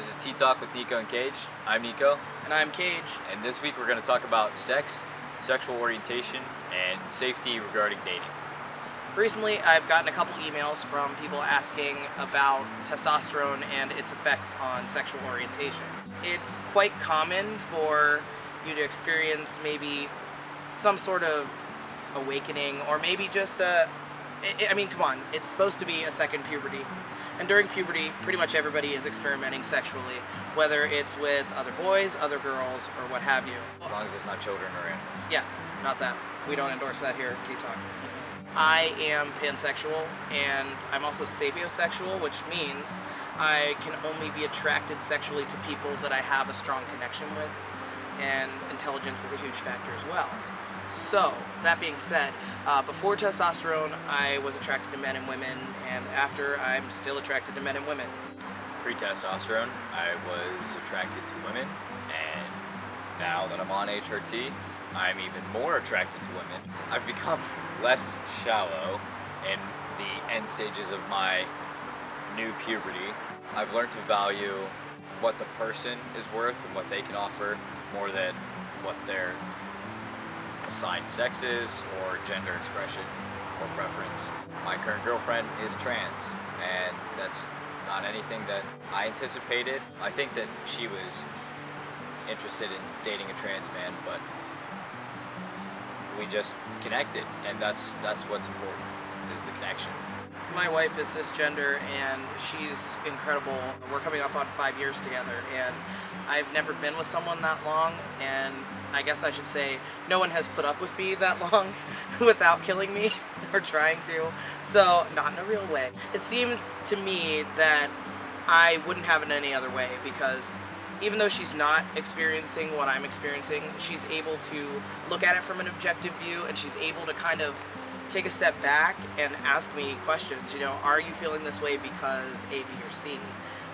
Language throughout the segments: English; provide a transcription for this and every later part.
This is Tea Talk with Nico and Cage. I'm Nico. And I'm Cage. And this week we're going to talk about sex, sexual orientation, and safety regarding dating. Recently, I've gotten a couple emails from people asking about testosterone and its effects on sexual orientation. It's quite common for you to experience maybe some sort of awakening, or maybe just come on, it's supposed to be a second puberty. And during puberty, pretty much everybody is experimenting sexually, whether it's with other boys, other girls, or what have you. As long as it's not children or animals. Yeah, not that. We don't endorse that here at Tea Talk. I am pansexual, and I'm also sapiosexual, which means I can only be attracted sexually to people that I have a strong connection with, and intelligence is a huge factor as well. So, that being said, before testosterone, I was attracted to men and women, and after, I'm still attracted to men and women. Pre-testosterone, I was attracted to women, and now that I'm on HRT, I'm even more attracted to women. I've become less shallow in the end stages of my new puberty. I've learned to value what the person is worth and what they can offer more than what their assigned sex is or gender expression or preference. My current girlfriend is trans, and that's not anything that I anticipated. I think that she was interested in dating a trans man, but we just connected, and that's what's important, is the connection. My wife is cisgender, and she's incredible. We're coming up on 5 years together, and I've never been with someone that long, and I guess I should say no one has put up with me that long without killing me or trying to, so not in a real way. It seems to me that I wouldn't have it any other way, because even though she's not experiencing what I'm experiencing, she's able to look at it from an objective view, and she's able to kind of take a step back and ask me questions. You know, are you feeling this way because A, B, or C?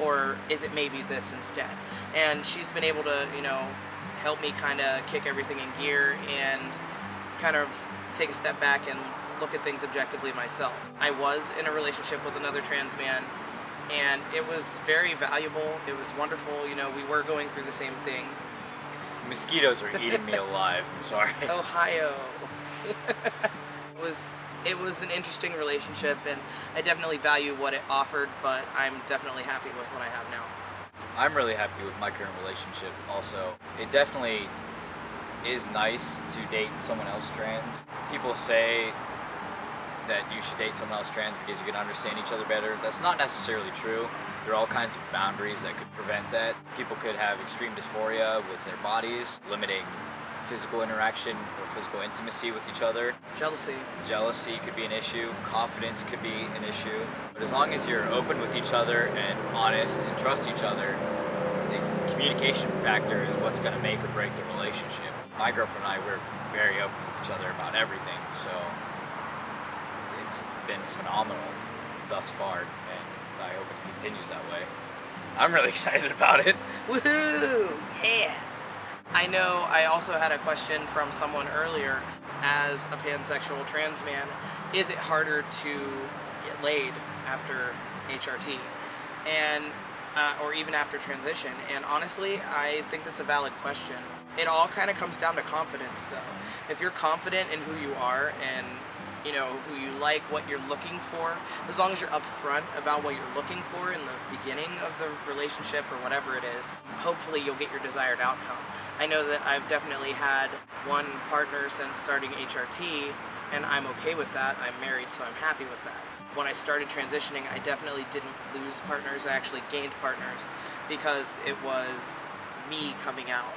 Or is it maybe this instead? And she's been able to, help me kind of kick everything in gear and kind of take a step back and look at things objectively myself. I was in a relationship with another trans man, and it was very valuable. It was wonderful. We were going through the same thing. Mosquitoes are eating me alive. I'm sorry. Ohio. It was an interesting relationship, and I definitely value what it offered, but I'm definitely happy with what I have now. I'm really happy with my current relationship also. It definitely is nice to date someone else trans. People say that you should date someone else trans because you can understand each other better. That's not necessarily true. There are all kinds of boundaries that could prevent that. People could have extreme dysphoria with their bodies, limiting physical interaction or physical intimacy with each other. Jealousy could be an issue. Confidence could be an issue. But as long as you're open with each other and honest and trust each other, the communication factor is what's going to make or break the relationship. My girlfriend and I, we're very open with each other about everything, so it's been phenomenal thus far, and I hope it continues that way. I'm really excited about it. Woohoo! Yeah! I know I also had a question from someone earlier. As a pansexual trans man, is it harder to get laid after HRT and or even after transition? And honestly, I think that's a valid question. It all kind of comes down to confidence, though. If you're confident in who you are and who you like, what you're looking for, as long as you're upfront about what you're looking for in the beginning of the relationship or whatever it is, hopefully you'll get your desired outcome. I know that I've definitely had one partner since starting HRT, and I'm okay with that. I'm married, so I'm happy with that. When I started transitioning, I definitely didn't lose partners. I actually gained partners because it was me coming out.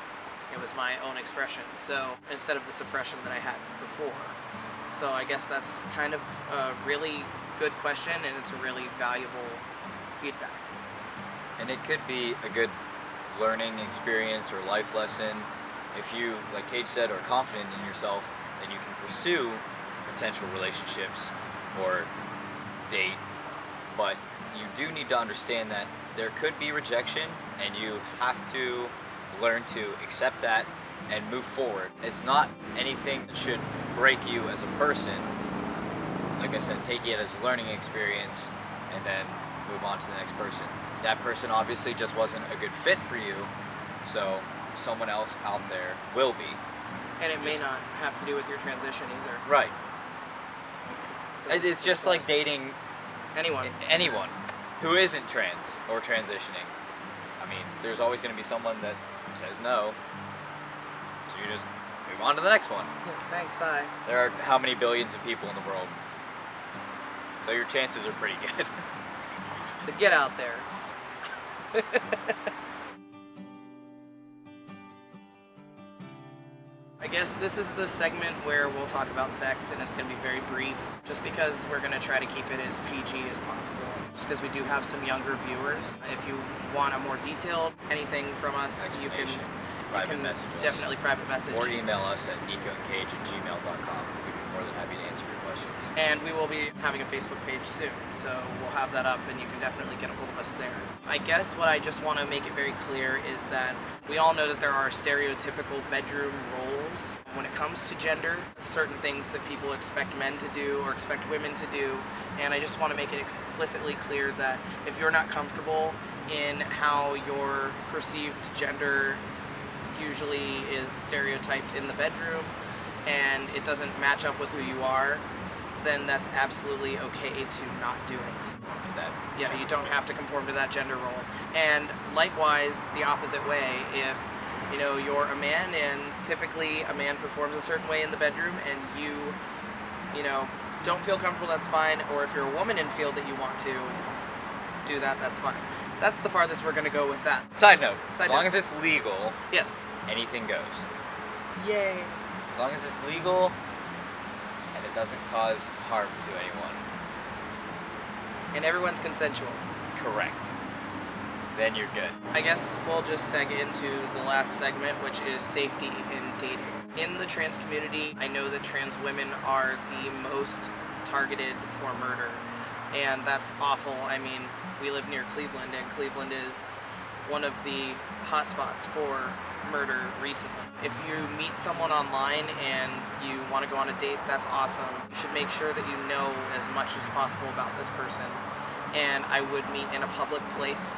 It was my own expression, so instead of the suppression that I had before. So I guess that's kind of a really good question, and it's a really valuable feedback. And it could be a good learning experience or life lesson. If you, like Cage said, are confident in yourself, then you can pursue potential relationships or date. But you do need to understand that there could be rejection, and you have to learn to accept that and move forward. It's not anything that should break you as a person. Like I said, take it as a learning experience and then move on to the next person. That person obviously just wasn't a good fit for you, so someone else out there will be. And it may not have to do with your transition either. Right. So It's just like dating anyone who isn't trans or transitioning. I mean, there's always going to be someone that says no, so you just move on to the next one. Thanks, bye. There are how many billions of people in the world? So your chances are pretty good. So get out there. I guess this is the segment where we'll talk about sex, and it's going to be very brief, just because we're going to try to keep it as PG as possible, just because we do have some younger viewers. If you want a more detailed anything from us, you can message us. Definitely private message. Or email us at nicoandcage@gmail.com. We'd be more than happy to answer your questions. And we will be having a Facebook page soon, so we'll have that up and you can definitely get a hold of us there. I guess what I just want to make it very clear is that we all know that there are stereotypical bedroom roles. When it comes to gender, certain things that people expect men to do or expect women to do, and I just want to make it explicitly clear that if you're not comfortable in how your perceived gender usually is stereotyped in the bedroom and it doesn't match up with who you are, then that's absolutely okay to not do it. Yeah, you don't have to conform to that gender role. And likewise, the opposite way, if you know you're a man and typically a man performs a certain way in the bedroom and you know, don't feel comfortable, that's fine. Or if you're a woman and feel that you want to do that, that's fine. That's the farthest we're gonna go with that. Side note, as long as it's legal, yes, anything goes. Yay. As long as it's legal and it doesn't cause harm to anyone. And everyone's consensual. Correct. Then you're good. I guess we'll just seg into the last segment, which is safety in dating. In the trans community, I know that trans women are the most targeted for murder, and that's awful. I mean, we live near Cleveland, and Cleveland is one of the hotspots for murder recently. If you meet someone online and you want to go on a date, that's awesome. You should make sure that you know as much as possible about this person. And I would meet in a public place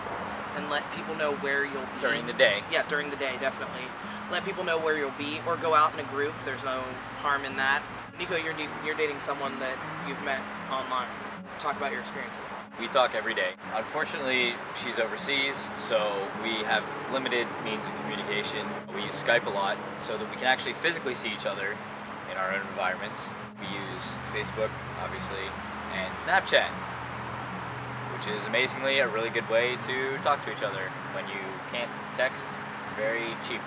and let people know where you'll be. During the day. Yeah, during the day, definitely. Let people know where you'll be, or go out in a group. There's no harm in that. Nico, you're dating someone that you've met online. Talk about your experience. We talk every day. Unfortunately, she's overseas, so we have limited means of communication. We use Skype a lot so that we can actually physically see each other in our own environments. We use Facebook, obviously, and Snapchat, which is amazingly a really good way to talk to each other when you can't text very cheaply.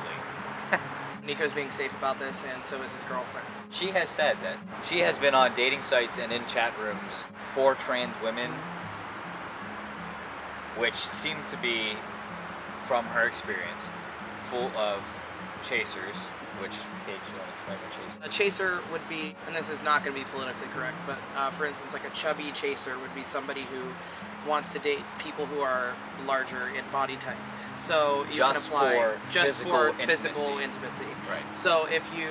Nico's being safe about this, and so is his girlfriend. She has said that she has been on dating sites and in chat rooms for trans women, which seem to be, from her experience, full of chasers, which, Paige, you want to explain what chaser is? A chaser would be, and this is not going to be politically correct, but for instance, like a chubby chaser would be somebody who wants to date people who are larger in body type. So you just can apply for physical intimacy. Right. So if you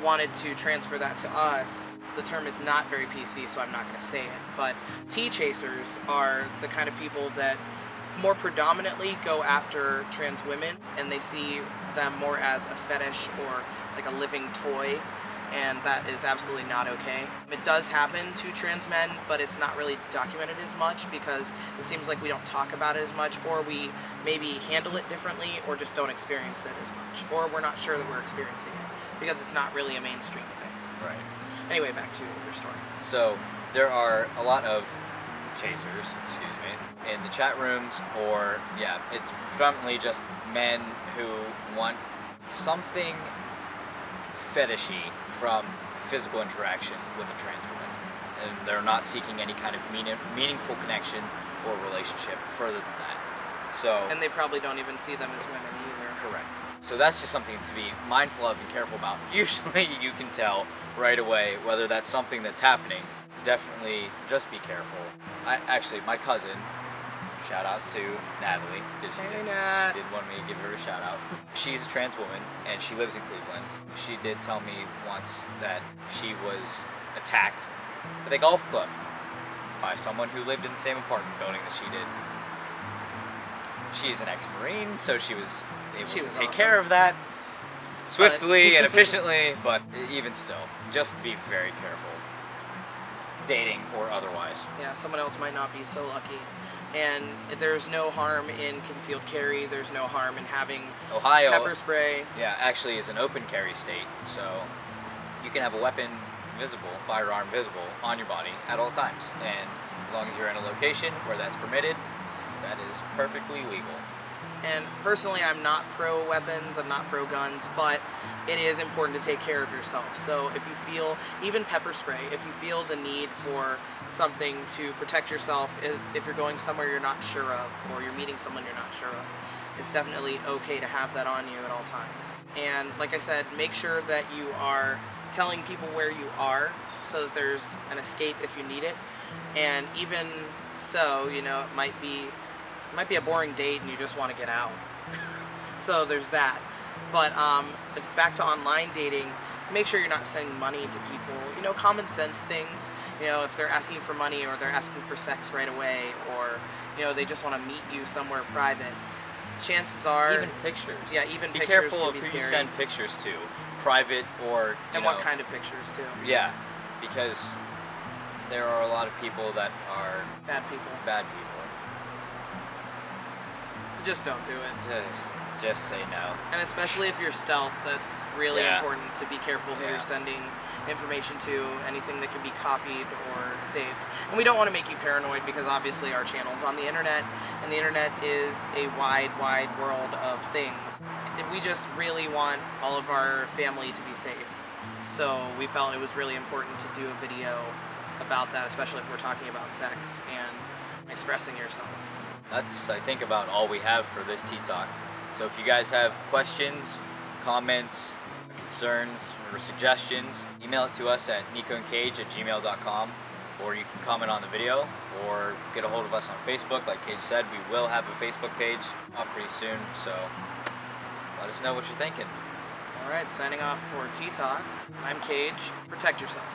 wanted to transfer that to us, the term is not very PC, so I'm not going to say it. But T-chasers are the kind of people that more predominantly go after trans women, and they see them more as a fetish or like a living toy, and that is absolutely not okay. It does happen to trans men, but it's not really documented as much because it seems like we don't talk about it as much, or we maybe handle it differently, or just don't experience it as much, or we're not sure that we're experiencing it because it's not really a mainstream thing. Right. Anyway, back to your story. So there are a lot of chasers, excuse me, in the chat rooms, or yeah, it's predominantly just men who want something fetishy from physical interaction with a trans woman, and they're not seeking any kind of meaningful connection or relationship further than that. So, and they probably don't even see them as women either. Correct. So that's just something to be mindful of and careful about. Usually you can tell right away whether that's something that's happening. Definitely just be careful. Actually, my cousin, shout out to Natalie, because she did want me to give her a shout out. She's a trans woman and she lives in Cleveland. She did tell me once that she was attacked at a golf club by someone who lived in the same apartment building that she did. She's an ex-Marine, so she was able to take care of that swiftly and efficiently, but even still, just be very careful. Dating or otherwise. Yeah, someone else might not be so lucky. And there's no harm in concealed carry. There's no harm in having Ohio, pepper spray. Yeah, actually is an open carry state, so you can have a weapon visible, firearm visible, on your body at all times. And as long as you're in a location where that's permitted, that is perfectly legal. And personally, I'm not pro weapons, I'm not pro guns, but it is important to take care of yourself. So if you feel, even pepper spray, if you feel the need for something to protect yourself, if you're going somewhere you're not sure of, or you're meeting someone you're not sure of, it's definitely okay to have that on you at all times. And like I said, make sure that you are telling people where you are so that there's an escape if you need it. And even so, you know, it might be a boring date and you just want to get out. So there's that. But back to online dating, make sure you're not sending money to people. You know, common sense things. You know, if they're asking for money or they're asking for sex right away, or, you know, they just want to meet you somewhere private, chances are... Even pictures. Yeah, even be pictures careful can of be who scary. you send pictures to. Private or, and what kind of pictures, too. Yeah, because there are a lot of people that are... Bad people. Bad people. So just don't do it. Just say no. And especially if you're stealth, that's really important to be careful who you're sending information to, anything that can be copied or saved. And we don't want to make you paranoid because obviously our channel's on the internet, and the internet is a wide, wide world of things. And we just really want all of our family to be safe. So we felt it was really important to do a video about that, especially if we're talking about sex and expressing yourself. That's, I think, about all we have for this Tea Talk. So if you guys have questions, comments, concerns, or suggestions, email it to us at nicoandcage@gmail.com, or you can comment on the video, or get a hold of us on Facebook. Like Cage said, we will have a Facebook page up pretty soon, so let us know what you're thinking. Alright, signing off for Tea Talk. I'm Cage. Protect yourself.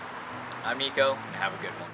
I'm Nico, and have a good one.